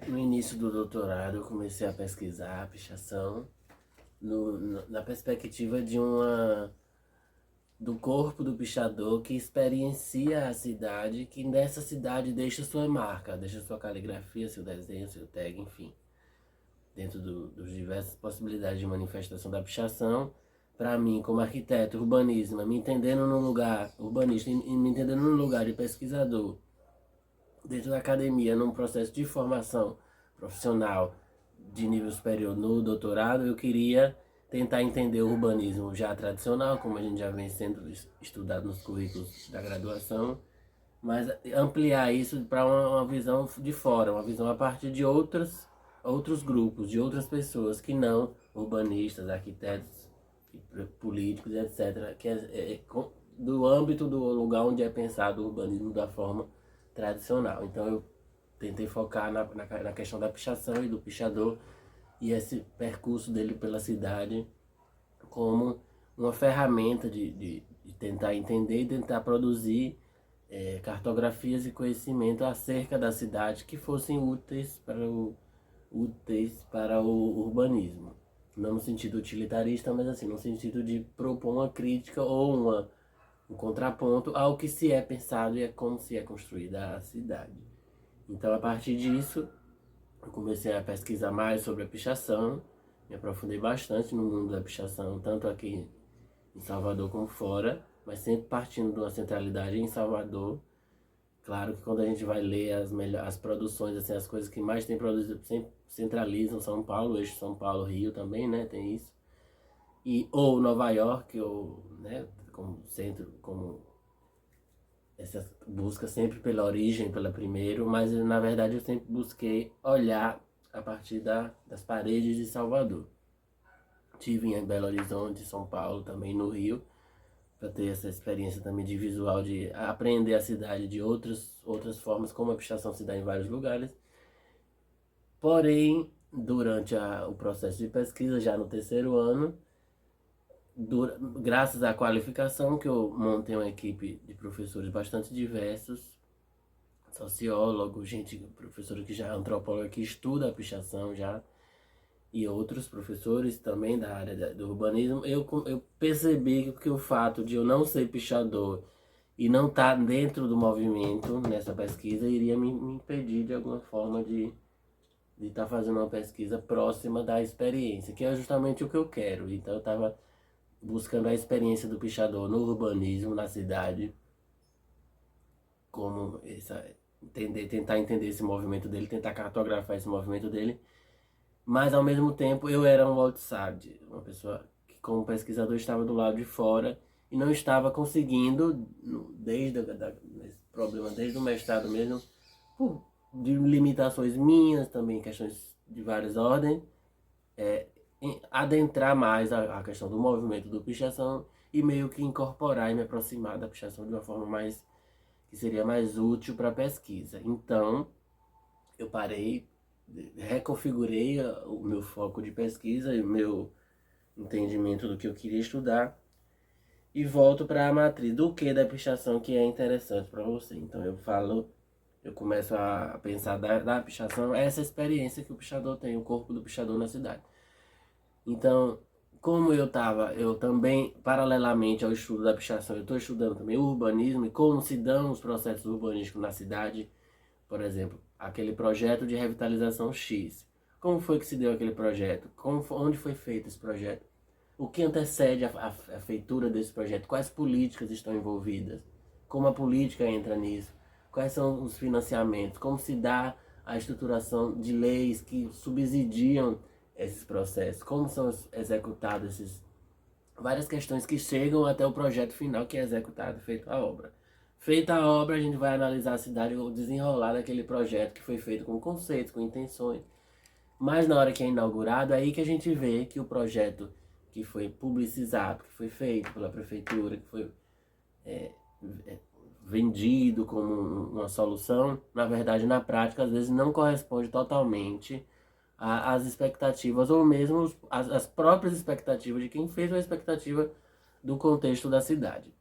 No início do doutorado, eu comecei a pesquisar a pichação na perspectiva do corpo do pichador que experiencia a cidade, que nessa cidade deixa sua marca, deixa sua caligrafia, seu desenho, seu tag, enfim. Dentro dos diversas possibilidades de manifestação da pichação, para mim, como arquiteto, urbanismo, me entendendo no lugar, urbanista, e me entendendo no lugar de pesquisador, dentro da academia, num processo de formação profissional de nível superior no doutorado, eu queria tentar entender o urbanismo já tradicional, como a gente já vem sendo estudado nos currículos da graduação, mas ampliar isso para uma visão de fora, uma visão a partir de outros grupos, de outras pessoas que não urbanistas, arquitetos, políticos, etc., que do âmbito do lugar onde é pensado o urbanismo da forma tradicional. Então eu tentei focar na questão da pichação e do pichador e esse percurso dele pela cidade como uma ferramenta de tentar entender e tentar produzir cartografias e conhecimento acerca da cidade que fossem úteis para o urbanismo. Não no sentido utilitarista, mas assim, no sentido de propor uma crítica ou um contraponto ao que se é pensado e é como se é construída a cidade. Então, a partir disso, eu comecei a pesquisar mais sobre a pichação, me aprofundei bastante no mundo da pichação, tanto aqui em Salvador como fora, mas sempre partindo de uma centralidade em Salvador. Claro que quando a gente vai ler as produções, assim, as coisas que mais tem produzido, sempre centralizam São Paulo, eixo São Paulo, Rio também, né, tem isso. Ou Nova York, ou, né, como centro, como essa busca sempre pela origem, pela primeiro, mas na verdade eu sempre busquei olhar a partir das paredes de Salvador. Tive em Belo Horizonte, São Paulo, também no Rio, para ter essa experiência também de visual, de aprender a cidade de outras formas, como a pichação se dá em vários lugares. Porém, durante o processo de pesquisa, já no terceiro ano, graças à qualificação que eu montei uma equipe de professores bastante diversos, sociólogo, professor que já é antropólogo que estuda a pichação já, e outros professores também da área do urbanismo, eu percebi que o fato de eu não ser pichador e não estar dentro do movimento nessa pesquisa iria me impedir de alguma forma de estar fazendo uma pesquisa próxima da experiência, que é justamente o que eu quero. Então eu estava buscando a experiência do pichador no urbanismo, na cidade, como tentar entender esse movimento dele, tentar cartografar esse movimento dele, mas ao mesmo tempo eu era um outsider, uma pessoa que como pesquisador estava do lado de fora e não estava conseguindo, esse problema desde o mestrado mesmo, de limitações minhas, também questões de várias ordens, adentrar mais a questão do movimento do pichação e meio que incorporar e me aproximar da pichação de uma forma mais que seria mais útil para a pesquisa. Então, eu parei, reconfigurei o meu foco de pesquisa e o meu entendimento do que eu queria estudar e volto para a matriz do que da pichação que é interessante para você. Então eu começo a pensar da pichação, essa experiência que o pichador tem, o corpo do pichador na cidade. Então, como eu também, paralelamente ao estudo da pichação, eu estou estudando também o urbanismo e como se dão os processos urbanísticos na cidade. Por exemplo, aquele projeto de revitalização X. Como foi que se deu aquele projeto? Onde foi feito esse projeto? O que antecede a feitura desse projeto? Quais políticas estão envolvidas? Como a política entra nisso? Quais são os financiamentos? Como se dá a estruturação de leis que subsidiam esses processos? Como são executados várias questões que chegam até o projeto final que é executado, feita a obra. Feita a obra, a gente vai analisar a cidade, o desenrolar daquele projeto que foi feito com conceitos, com intenções. Mas na hora que é inaugurado, é aí que a gente vê que o projeto que foi publicizado, que foi feito pela prefeitura, que foi vendido como uma solução, na verdade, na prática, às vezes não corresponde totalmente às expectativas, ou mesmo as próprias expectativas de quem fez a expectativa do contexto da cidade.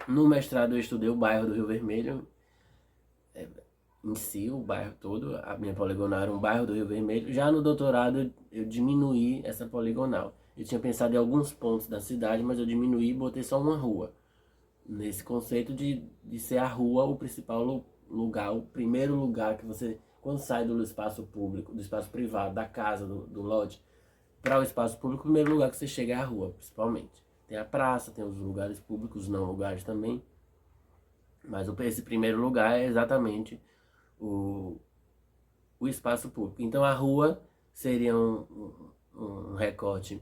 No mestrado eu estudei o bairro do Rio Vermelho, em si, o bairro todo. A minha poligonal era um bairro do Rio Vermelho. Já no doutorado eu diminuí essa poligonal. Eu tinha pensado em alguns pontos da cidade, mas eu diminuí e botei só uma rua. Nesse conceito de ser a rua o principal lugar, o primeiro lugar que você, quando sai do espaço público, do espaço privado, da casa, do lote, para o espaço público, o primeiro lugar que você chega é a rua, principalmente. Tem a praça, tem os lugares públicos, não lugares também. Mas esse primeiro lugar é exatamente o, o espaço público. Então a rua seria um recorte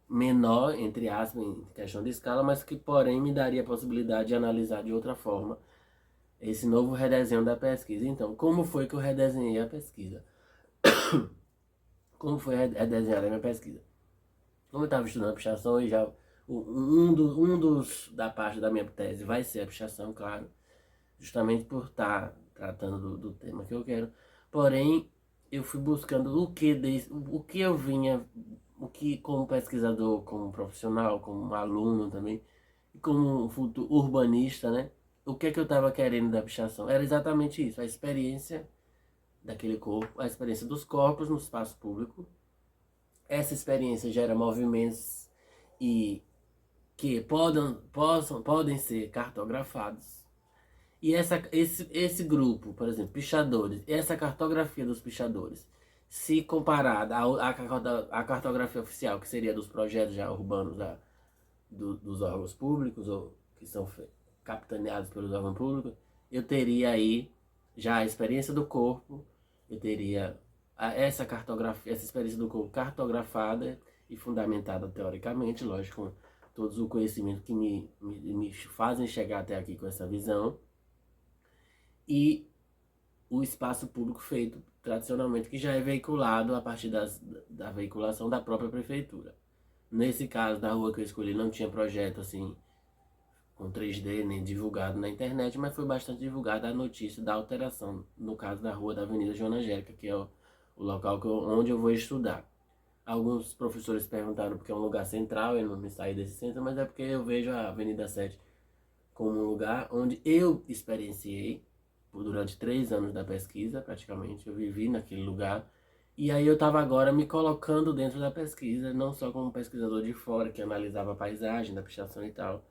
menor, entre aspas, em questão de escala, mas que porém me daria a possibilidade de analisar de outra forma esse novo redesenho da pesquisa. Então, como foi que eu redesenhei a pesquisa? Como foi redesenhada a minha pesquisa? Como eu estava estudando pichação e já um dos da parte da minha tese vai ser a pichação, claro, justamente por estar tratando do tema que eu quero. Porém, eu fui buscando o que eu vinha, o que como pesquisador, como profissional, como aluno também, e como um futuro urbanista, né? O que é que eu estava querendo da pichação? Era exatamente isso, a experiência daquele corpo, a experiência dos corpos no espaço público. Essa experiência gera movimentos e que podem ser cartografados. E esse grupo, por exemplo, pichadores, essa cartografia dos pichadores, se comparada à cartografia oficial, que seria dos projetos já urbanos dos órgãos públicos, ou que são capitaneados pelos órgãos públicos, eu teria aí já a experiência do corpo, eu teria essa cartografia, essa experiência do corpo cartografada e fundamentada teoricamente, lógico, com todos o conhecimento que me fazem chegar até aqui com essa visão, e o espaço público feito tradicionalmente, que já é veiculado a partir da veiculação da própria prefeitura. Nesse caso da rua que eu escolhi não tinha projeto assim com 3D nem divulgado na internet, mas foi bastante divulgada a notícia da alteração, no caso da rua da Avenida Joana Angélica, que é o local onde eu vou estudar. Alguns professores perguntaram porque é um lugar central, eu não me saí desse centro, mas é porque eu vejo a Avenida 7 como um lugar onde eu experienciei durante 3 anos da pesquisa, praticamente, eu vivi naquele lugar. E aí eu estava agora me colocando dentro da pesquisa, não só como pesquisador de fora, que analisava a paisagem da pichação e tal,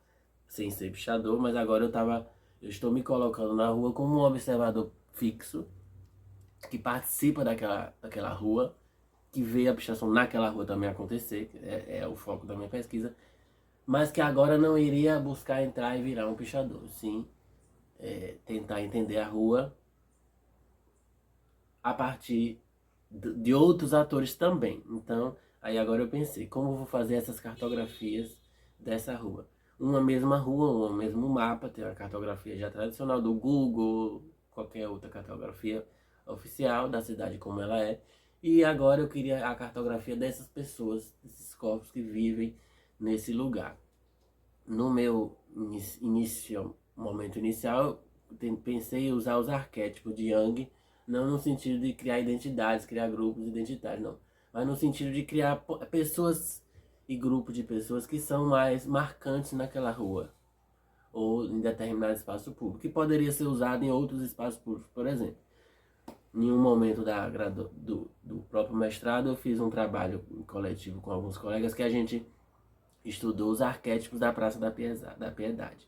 sem ser pichador, mas agora eu estou me colocando na rua como um observador fixo, que participa daquela rua, que vê a pichação naquela rua também acontecer, que é o foco da minha pesquisa, mas que agora não iria buscar entrar e virar um pichador, sim, tentar entender a rua a partir de outros atores também. Então, aí agora eu pensei, como eu vou fazer essas cartografias dessa rua? Uma mesma rua, um mesmo mapa, tem a cartografia já tradicional do Google, qualquer outra cartografia oficial da cidade como ela é. E agora eu queria a cartografia dessas pessoas, desses corpos que vivem nesse lugar. No meu momento inicial, pensei em usar os arquétipos de Jung, não no sentido de criar identidades, criar grupos identitários, não. Mas no sentido de criar pessoas e grupos de pessoas que são mais marcantes naquela rua, ou em determinado espaço público, que poderia ser usado em outros espaços públicos, por exemplo. Em um momento do próprio mestrado, eu fiz um trabalho coletivo com alguns colegas que a gente estudou os arquétipos da Praça da Piedade,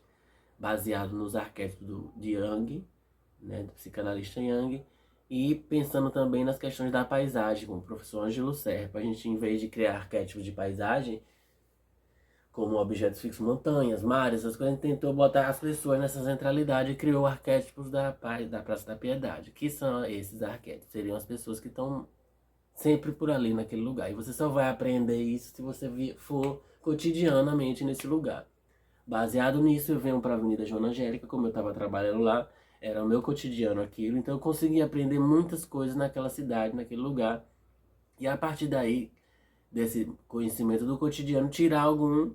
baseado nos arquétipos de Jung, né, do psicanalista Jung, e pensando também nas questões da paisagem, com o professor Ângelo Serpa. A gente, em vez de criar arquétipos de paisagem, como objetos fixos, montanhas, mares, essas coisas, a gente tentou botar as pessoas nessa centralidade e criou arquétipos da Praça da Piedade. Que são esses arquétipos? Seriam as pessoas que estão sempre por ali naquele lugar. E você só vai aprender isso se você for cotidianamente nesse lugar. Baseado nisso, eu venho para a Avenida Joana Angélica, como eu estava trabalhando lá, era o meu cotidiano aquilo, então eu consegui aprender muitas coisas naquela cidade, naquele lugar, e a partir daí, desse conhecimento do cotidiano, tirar algum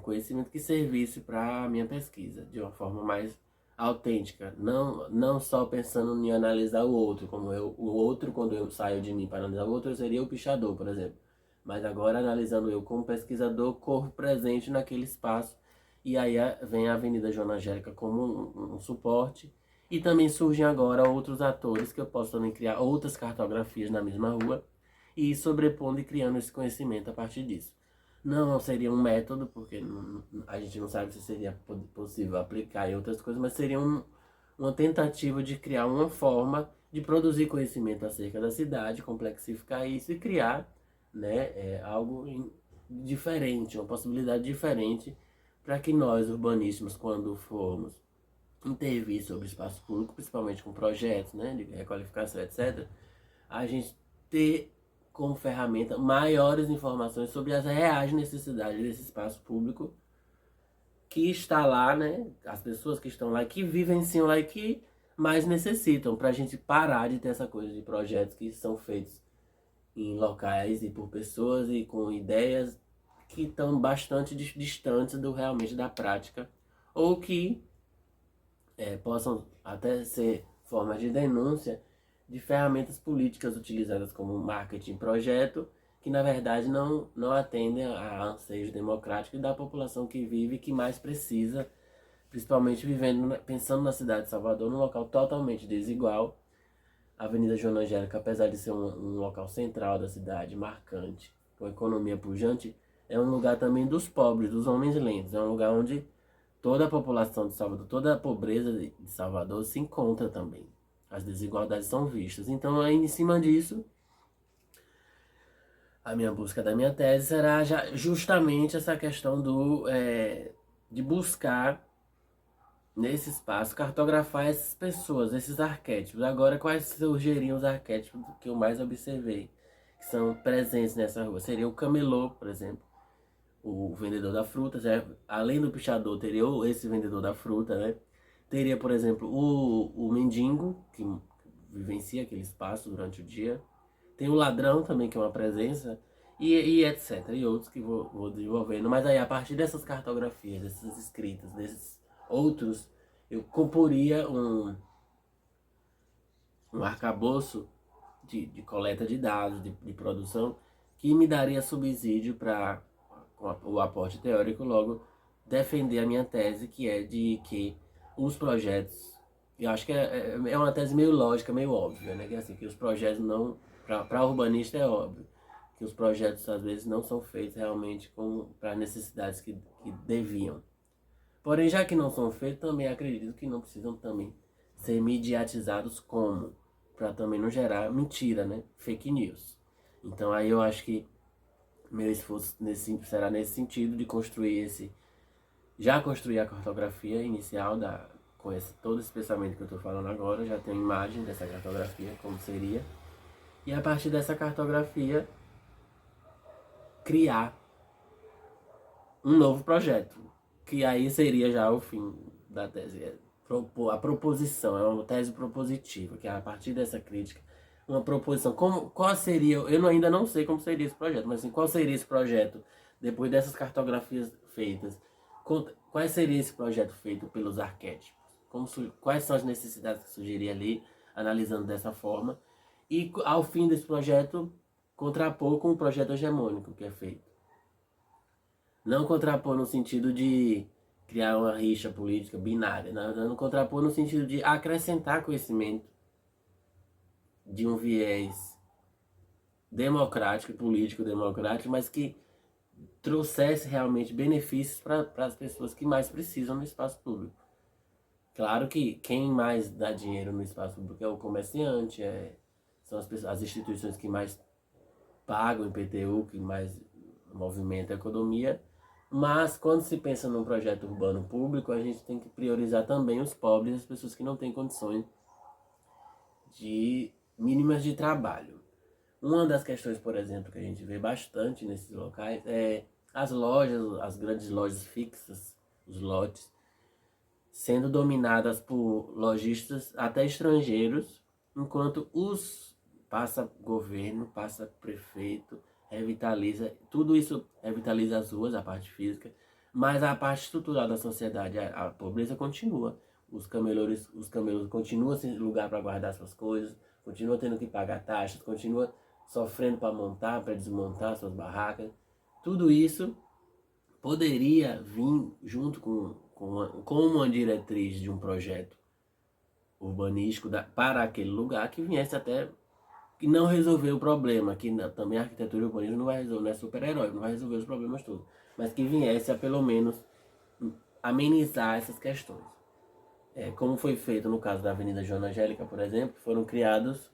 conhecimento que servisse para a minha pesquisa, de uma forma mais autêntica, não só pensando em analisar o outro, o outro, quando eu saio de mim para analisar o outro, eu seria o pichador, por exemplo. Mas agora analisando eu como pesquisador, corpo presente naquele espaço, e aí vem a Avenida Joana Angélica como um suporte, E também surgem agora outros atores que eu posso também criar outras cartografias na mesma rua e ir sobrepondo e criando esse conhecimento a partir disso. Não seria um método, porque a gente não sabe se seria possível aplicar em outras coisas, mas seria uma tentativa de criar uma forma de produzir conhecimento acerca da cidade, complexificar isso e criar, né, algo diferente, uma possibilidade diferente para que nós, urbanistas, quando formos intervir sobre o espaço público, principalmente com projetos, né, de requalificação, etc., a gente ter como ferramenta maiores informações sobre as reais necessidades desse espaço público que está lá, né, as pessoas que estão lá, que vivenciam lá e que mais necessitam, para a gente parar de ter essa coisa de projetos que são feitos em locais e por pessoas e com ideias que estão bastante distantes do realmente da prática, ou que possam até ser formas de denúncia de ferramentas políticas utilizadas como marketing projeto, que na verdade não atendem a anseios democráticos da população que vive e que mais precisa, principalmente pensando na cidade de Salvador, num local totalmente desigual. A Avenida Joana Angélica, apesar de ser um local central da cidade, marcante, com economia pujante, é um lugar também dos pobres, dos homens lentos. É um lugar onde toda a população de Salvador, toda a pobreza de Salvador se encontra também. As desigualdades são vistas. Então, aí, em cima disso, a minha busca da minha tese será justamente essa questão de buscar, nesse espaço, cartografar essas pessoas, esses arquétipos. Agora, quais surgiriam os arquétipos que eu mais observei, que são presentes nessa rua? Seria o camelô, por exemplo, o vendedor da fruta, certo? Além do pichador, teria esse vendedor da fruta, né? Teria, por exemplo, o mendigo, que vivencia aquele espaço durante o dia. Tem o ladrão também, que é uma presença, e etc. E outros que vou desenvolvendo. Mas aí, a partir dessas cartografias, dessas escritas, desses outros, eu comporia um arcabouço de coleta de dados, de produção, que me daria subsídio para, com o aporte teórico, logo defender a minha tese, que é de que os projetos, eu acho que é uma tese meio lógica, meio óbvia, né? Que, assim, que os projetos não, para urbanista é óbvio, que os projetos às vezes não são feitos realmente para necessidades que deviam. Porém, já que não são feitos, também acredito que não precisam também ser mediatizados como, para também não gerar mentira, né? Fake news. Então aí eu acho que meu esforço será nesse sentido de já construir a cartografia inicial com todo esse pensamento que eu estou falando agora, já tenho imagem dessa cartografia, como seria, e a partir dessa cartografia criar um novo projeto, que aí seria já o fim da tese. A proposição, é uma tese propositiva, que é a partir dessa crítica, uma proposição. Qual seria, ainda não sei como seria esse projeto, mas assim, qual seria esse projeto depois dessas cartografias feitas? Qual seria esse projeto feito pelos arquétipos? Quais são as necessidades que surgiriam ali, analisando dessa forma? E ao fim desse projeto, contrapor com o projeto hegemônico que é feito. Não contrapor no sentido de criar uma rixa política binária, não contrapor no sentido de acrescentar conhecimento de um viés democrático, político democrático, mas que trouxesse realmente benefícios para as pessoas que mais precisam no espaço público. Claro que quem mais dá dinheiro no espaço público é o comerciante, são as instituições que mais pagam IPTU, que mais movimentam a economia. Mas quando se pensa num projeto urbano público, a gente tem que priorizar também os pobres e as pessoas que não têm condições mínimas de trabalho. Uma das questões, por exemplo, que a gente vê bastante nesses locais é as lojas, as grandes lojas fixas, os lotes, sendo dominadas por lojistas até estrangeiros, enquanto passa governo, passa prefeito, revitaliza, tudo isso revitaliza as ruas, a parte física, mas a parte estrutural da sociedade, a pobreza continua. Os camelôs continuam sem lugar para guardar suas coisas, continuam tendo que pagar taxas, continuam sofrendo para montar, para desmontar suas barracas. Tudo isso poderia vir junto com uma diretriz de um projeto urbanístico para aquele lugar que viesse até que não resolver o problema, que também a arquitetura e o urbanismo não vai resolver, não é super-herói, não vai resolver os problemas todos, mas que viesse a pelo menos amenizar essas questões. Como foi feito no caso da Avenida Joana Angélica, por exemplo, foram criados,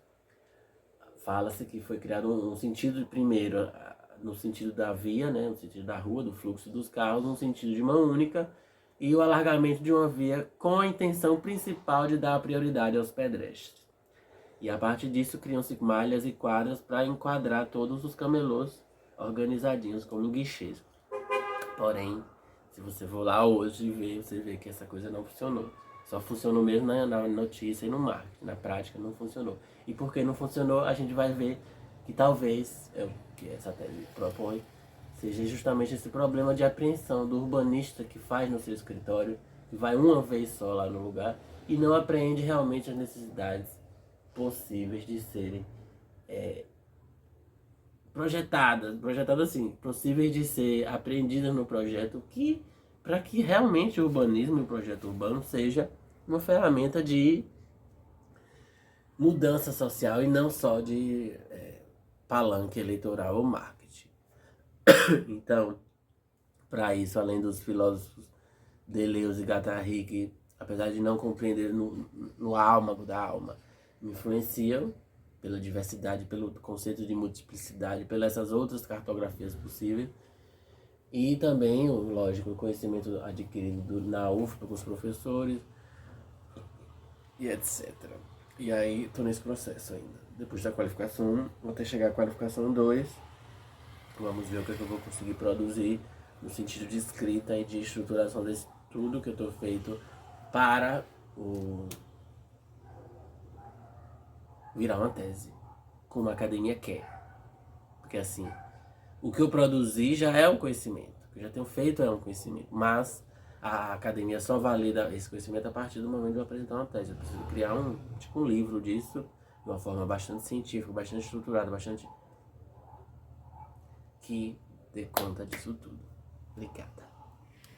fala-se que foi criado um sentido primeiro, no sentido da via, né, no sentido da rua, do fluxo dos carros, um sentido de mão única, e o alargamento de uma via com a intenção principal de dar prioridade aos pedestres. E a partir disso criam-se malhas e quadras para enquadrar todos os camelôs organizadinhos como guichês. Porém, se você for lá hoje e ver, você vê que essa coisa não funcionou. Só funcionou mesmo na notícia e no marketing. Na prática não funcionou. E porque não funcionou, a gente vai ver que talvez, é o que essa tese propõe, seja justamente esse problema de apreensão do urbanista que faz no seu escritório, que vai uma vez só lá no lugar e não apreende realmente as necessidades possíveis de serem projetadas assim, possíveis de ser apreendidas no projeto, para que realmente o urbanismo e o projeto urbano seja uma ferramenta de mudança social e não só de palanque eleitoral ou marketing. Então, para isso, além dos filósofos Deleuze e Guattari, que apesar de não compreender no âmago da alma, me influenciam pela diversidade, pelo conceito de multiplicidade, pelas essas outras cartografias possíveis, e também, lógico, o conhecimento adquirido na UFPA com os professores, e etc. E aí, estou nesse processo ainda. Depois da qualificação 1, vou até chegar à qualificação 2, vamos ver o que eu vou conseguir produzir no sentido de escrita e de estruturação desse tudo que eu estou feito para virar uma tese, como a academia quer. Porque assim, o que eu produzi já é um conhecimento, o que eu já tenho feito é um conhecimento, mas a academia só valida esse conhecimento a partir do momento de eu apresentar uma tese. Eu preciso criar um livro disso, de uma forma bastante científica, bastante estruturada, bastante que dê conta disso tudo. Obrigada.